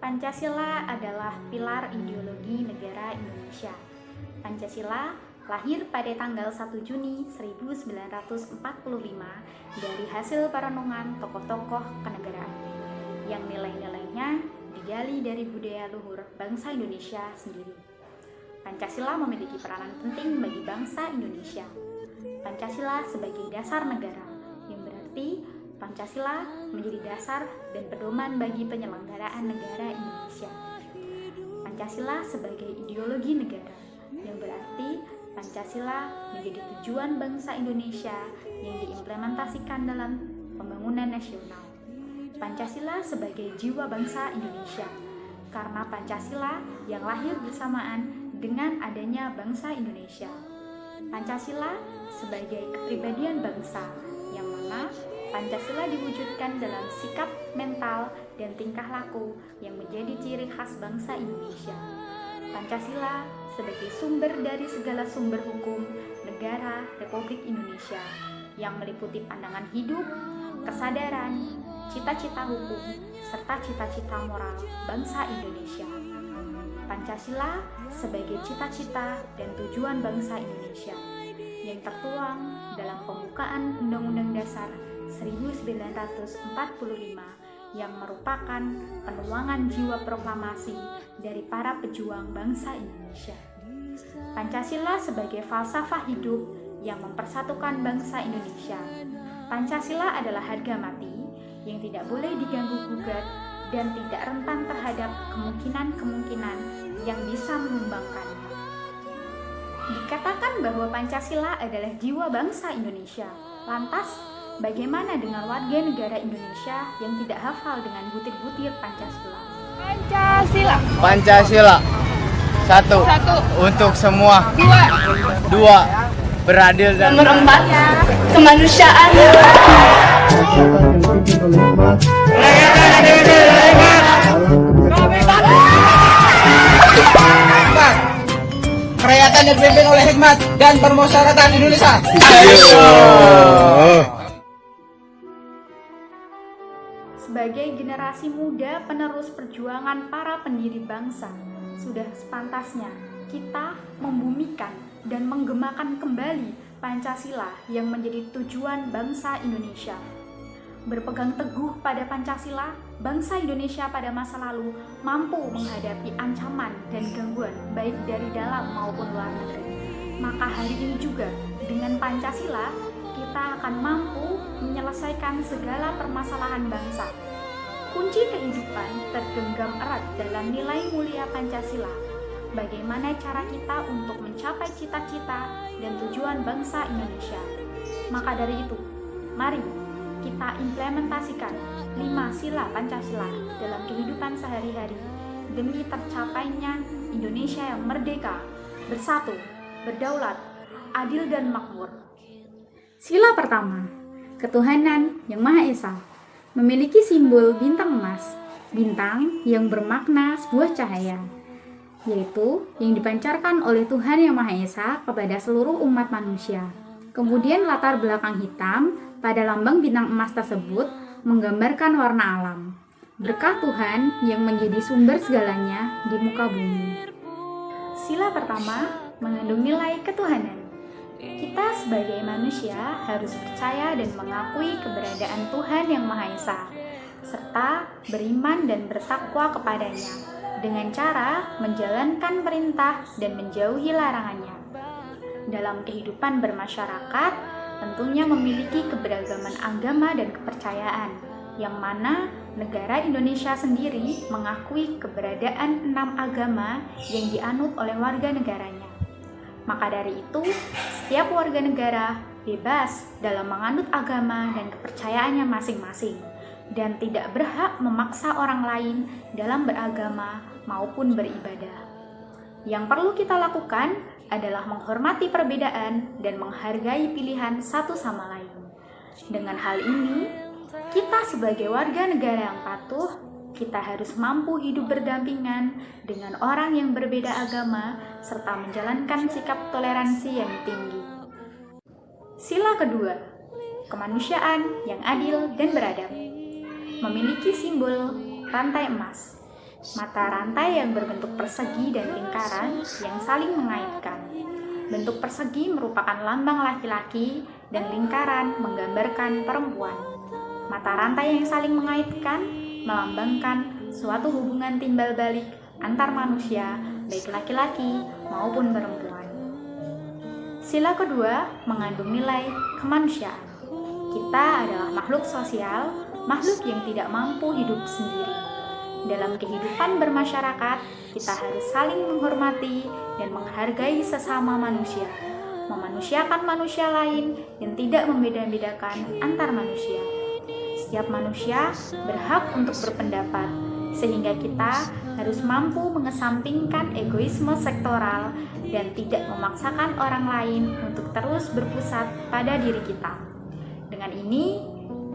Pancasila adalah pilar ideologi negara Indonesia. Pancasila lahir pada tanggal 1 Juni 1945 dari hasil perenungan tokoh-tokoh kenegaraan yang nilai-nilainya digali dari budaya luhur bangsa Indonesia sendiri. Pancasila memiliki peranan penting bagi bangsa Indonesia. Pancasila sebagai dasar negara, yang berarti Pancasila menjadi dasar dan pedoman bagi penyelenggaraan negara Indonesia. Pancasila sebagai ideologi negara, yang berarti Pancasila menjadi tujuan bangsa Indonesia yang diimplementasikan dalam pembangunan nasional. Pancasila sebagai jiwa bangsa Indonesia, karena Pancasila yang lahir bersamaan dengan adanya bangsa Indonesia. Pancasila sebagai kepribadian bangsa, yang mana Pancasila diwujudkan dalam sikap, mental, dan tingkah laku yang menjadi ciri khas bangsa Indonesia. Pancasila sebagai sumber dari segala sumber hukum negara Republik Indonesia yang meliputi pandangan hidup, kesadaran, cita-cita hukum, serta cita-cita moral bangsa Indonesia. Pancasila sebagai cita-cita dan tujuan bangsa Indonesia yang tertuang dalam pembukaan Undang-Undang Dasar 1945 yang merupakan penuangan jiwa proklamasi dari para pejuang bangsa Indonesia. Pancasila sebagai falsafah hidup yang mempersatukan bangsa Indonesia. Pancasila adalah harga mati yang tidak boleh diganggu-gugat dan tidak rentan terhadap kemungkinan-kemungkinan yang bisa menumbangkannya. Dikatakan bahwa Pancasila adalah jiwa bangsa Indonesia. Lantas, bagaimana dengan warga negara Indonesia yang tidak hafal dengan butir-butir Pancasila? Pancasila. Satu. Untuk semua. Dua. Beradil dan Nomor 4, kemanusiaan. Kerakyatan yang dipimpin oleh hikmat dan permusyawaratan Indonesia. Sebagai generasi muda penerus perjuangan para pendiri bangsa, sudah sepantasnya kita membumikan dan menggemakan kembali Pancasila yang menjadi tujuan bangsa Indonesia. Berpegang teguh pada Pancasila, bangsa Indonesia pada masa lalu mampu menghadapi ancaman dan gangguan baik dari dalam maupun luar negeri. Maka hari ini juga dengan Pancasila kita akan mampu menyelesaikan segala permasalahan bangsa. Kunci kehidupan tergenggam erat dalam nilai mulia Pancasila. Bagaimana cara kita untuk mencapai cita-cita dan tujuan bangsa Indonesia? Maka dari itu, mari kita implementasikan 5 sila Pancasila dalam kehidupan sehari-hari demi tercapainya Indonesia yang merdeka, bersatu, berdaulat, adil dan makmur. Sila pertama, ketuhanan yang Maha Esa, memiliki simbol bintang emas, bintang yang bermakna sebuah cahaya, yaitu yang dipancarkan oleh Tuhan Yang Maha Esa kepada seluruh umat manusia. Kemudian latar belakang hitam pada lambang bintang emas tersebut menggambarkan warna alam, berkah Tuhan yang menjadi sumber segalanya di muka bumi. Sila pertama mengandung nilai ketuhanan. Kita sebagai manusia harus percaya dan mengakui keberadaan Tuhan Yang Maha Esa, serta beriman dan bertakwa kepadanya dengan cara menjalankan perintah dan menjauhi larangannya. Dalam kehidupan bermasyarakat, tentunya memiliki keberagaman agama dan kepercayaan, yang mana negara Indonesia sendiri mengakui keberadaan 6 agama yang dianut oleh warga negaranya. Maka dari itu, setiap warga negara bebas dalam menganut agama dan kepercayaannya masing-masing, dan tidak berhak memaksa orang lain dalam beragama maupun beribadah. Yang perlu kita lakukan adalah menghormati perbedaan dan menghargai pilihan satu sama lain. Dengan hal ini, kita sebagai warga negara yang patuh, kita harus mampu hidup berdampingan dengan orang yang berbeda agama serta menjalankan sikap toleransi yang tinggi. Sila kedua, kemanusiaan yang adil dan beradab, memiliki simbol rantai emas. Mata rantai yang berbentuk persegi dan lingkaran yang saling mengaitkan. Bentuk persegi merupakan lambang laki-laki dan lingkaran menggambarkan perempuan. Mata rantai yang saling mengaitkan melambangkan suatu hubungan timbal balik antar manusia, baik laki-laki maupun perempuan. Sila kedua mengandung nilai kemanusiaan. Kita adalah makhluk sosial, makhluk yang tidak mampu hidup sendiri. Dalam kehidupan bermasyarakat, kita harus saling menghormati dan menghargai sesama manusia, memanusiakan manusia lain yang tidak membeda-bedakan antar manusia. Setiap manusia berhak untuk berpendapat, sehingga kita harus mampu mengesampingkan egoisme sektoral dan tidak memaksakan orang lain untuk terus berpusat pada diri kita. Dengan ini,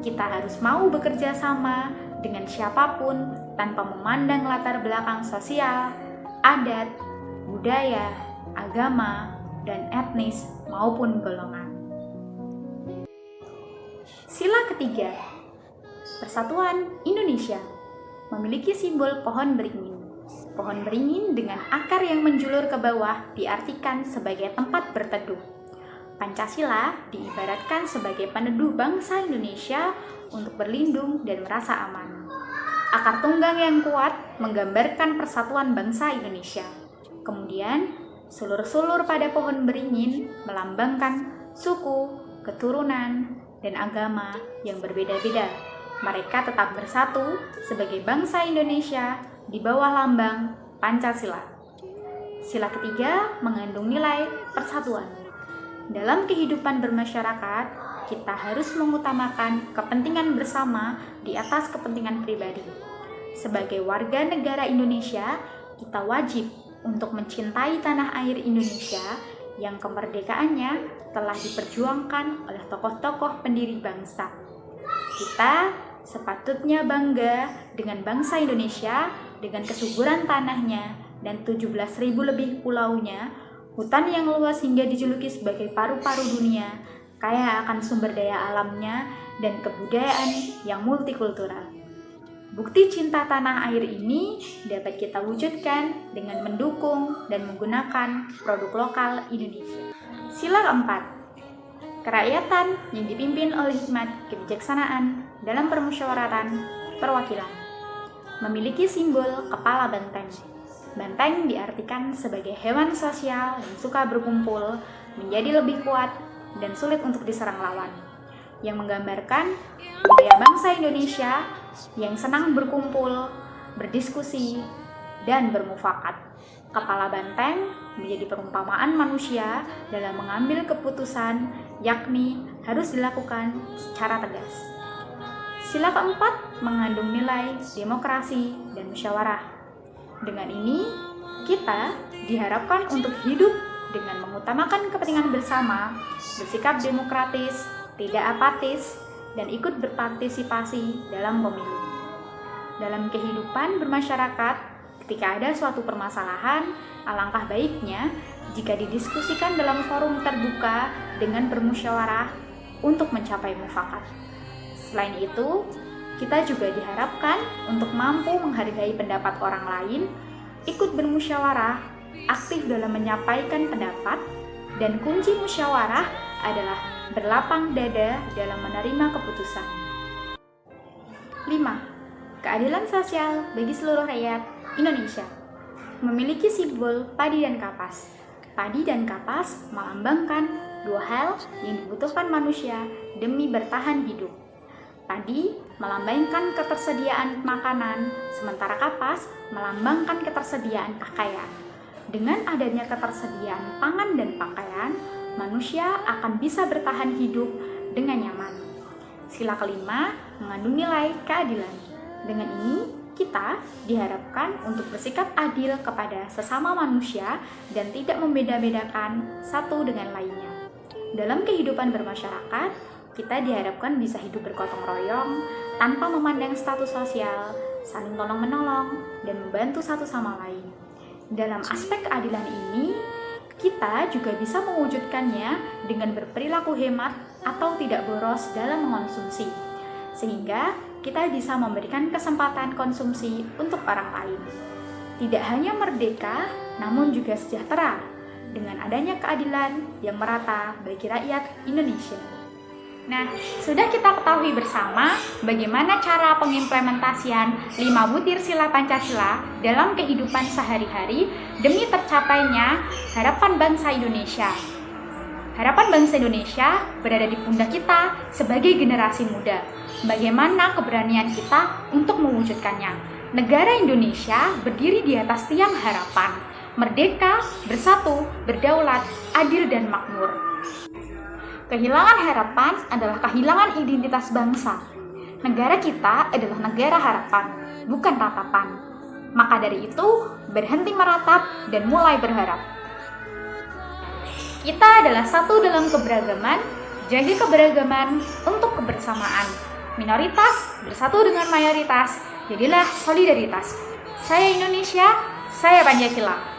kita harus mau bekerja sama dengan siapapun tanpa memandang latar belakang sosial, adat, budaya, agama, dan etnis maupun golongan. Sila ketiga, Persatuan Indonesia memiliki simbol pohon beringin. Pohon beringin dengan akar yang menjulur ke bawah diartikan sebagai tempat berteduh. Pancasila diibaratkan sebagai peneduh bangsa Indonesia untuk berlindung dan merasa aman. Akar tunggang yang kuat menggambarkan persatuan bangsa Indonesia. Kemudian, sulur-sulur pada pohon beringin melambangkan suku, keturunan, dan agama yang berbeda-beda. Mereka tetap bersatu sebagai bangsa Indonesia di bawah lambang Pancasila. Sila ketiga mengandung nilai persatuan. Dalam kehidupan bermasyarakat, kita harus mengutamakan kepentingan bersama di atas kepentingan pribadi. Sebagai warga negara Indonesia, kita wajib untuk mencintai tanah air Indonesia yang kemerdekaannya telah diperjuangkan oleh tokoh-tokoh pendiri bangsa. Kita sepatutnya bangga dengan bangsa Indonesia, dengan kesuburan tanahnya dan 17.000 lebih pulaunya, hutan yang luas hingga dijuluki sebagai paru-paru dunia, kaya akan sumber daya alamnya dan kebudayaan yang multikultural. Bukti cinta tanah air ini dapat kita wujudkan dengan mendukung dan menggunakan produk lokal Indonesia. Sila keempat, kerakyatan yang dipimpin oleh hikmat kebijaksanaan dalam permusyawaratan perwakilan. Memiliki simbol kepala banteng. Banteng diartikan sebagai hewan sosial yang suka berkumpul, menjadi lebih kuat dan sulit untuk diserang lawan, yang menggambarkan budaya bangsa Indonesia yang senang berkumpul, berdiskusi, dan bermufakat. Kepala banteng menjadi perumpamaan manusia dalam mengambil keputusan, yakni harus dilakukan secara tegas. Sila keempat mengandung nilai demokrasi dan musyawarah. Dengan ini, kita diharapkan untuk hidup dengan mengutamakan kepentingan bersama, bersikap demokratis, tidak apatis, dan ikut berpartisipasi dalam pemilu. Dalam kehidupan bermasyarakat, ketika ada suatu permasalahan, alangkah baiknya jika didiskusikan dalam forum terbuka dengan bermusyawarah untuk mencapai mufakat. Selain itu, kita juga diharapkan untuk mampu menghargai pendapat orang lain, ikut bermusyawarah, aktif dalam menyampaikan pendapat, dan kunci musyawarah adalah berlapang dada dalam menerima keputusan. 5. Keadilan sosial bagi seluruh rakyat Indonesia. Memiliki simbol padi dan kapas. Padi dan kapas melambangkan dua hal yang dibutuhkan manusia demi bertahan hidup. Padi melambangkan ketersediaan makanan, sementara kapas melambangkan ketersediaan pakaian. Dengan adanya ketersediaan pangan dan pakaian, manusia akan bisa bertahan hidup dengan nyaman. Sila kelima mengandung nilai keadilan. Dengan ini, kita diharapkan untuk bersikap adil kepada sesama manusia dan tidak membeda-bedakan satu dengan lainnya. Dalam kehidupan bermasyarakat, kita diharapkan bisa hidup bergotong royong tanpa memandang status sosial, saling tolong-menolong, dan membantu satu sama lain. Dalam aspek keadilan ini, kita juga bisa mewujudkannya dengan berperilaku hemat atau tidak boros dalam mengonsumsi, sehingga kita bisa memberikan kesempatan konsumsi untuk orang lain. Tidak hanya merdeka, namun juga sejahtera dengan adanya keadilan yang merata bagi rakyat Indonesia. Nah, sudah kita ketahui bersama bagaimana cara pengimplementasian 5 butir sila Pancasila dalam kehidupan sehari-hari demi tercapainya harapan bangsa Indonesia. Harapan bangsa Indonesia berada di pundak kita sebagai generasi muda. Bagaimana keberanian kita untuk mewujudkannya? Negara Indonesia berdiri di atas tiang harapan, merdeka, bersatu, berdaulat, adil dan makmur. Kehilangan harapan adalah kehilangan identitas bangsa. Negara kita adalah negara harapan, bukan ratapan. Maka dari itu, berhenti meratap dan mulai berharap. Kita adalah satu dalam keberagaman, jaga keberagaman untuk kebersamaan. Minoritas bersatu dengan mayoritas, jadilah solidaritas. Saya Indonesia, saya Pancasila.